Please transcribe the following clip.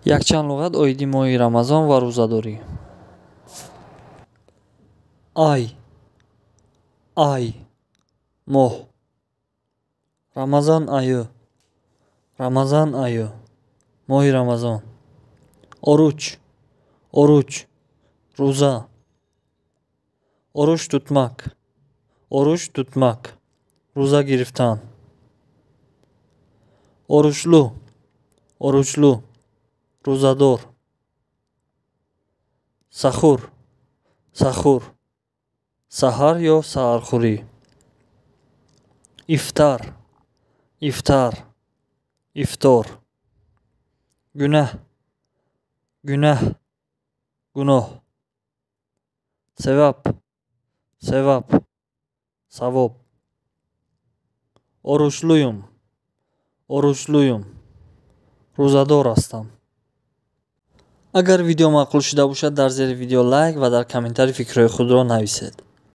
якчанд луғат оиди моҳи рамазон ва рӯзадорӣ. ай моҳ. рамазон айё моҳи рамазон. оруч рӯза. оруч тутмак рӯза гирифтан. оручлӯ рӯзадор. сахур саҳар ё саҳархӯрӣ. ифтор. гунаҳ гуноҳ. севаб савоб. оручлӯюм рӯзадор ҳастам. агар видео маъқул шуда бошад дар зери видео лайк ва дар комментарий фикрҳои худро нависед.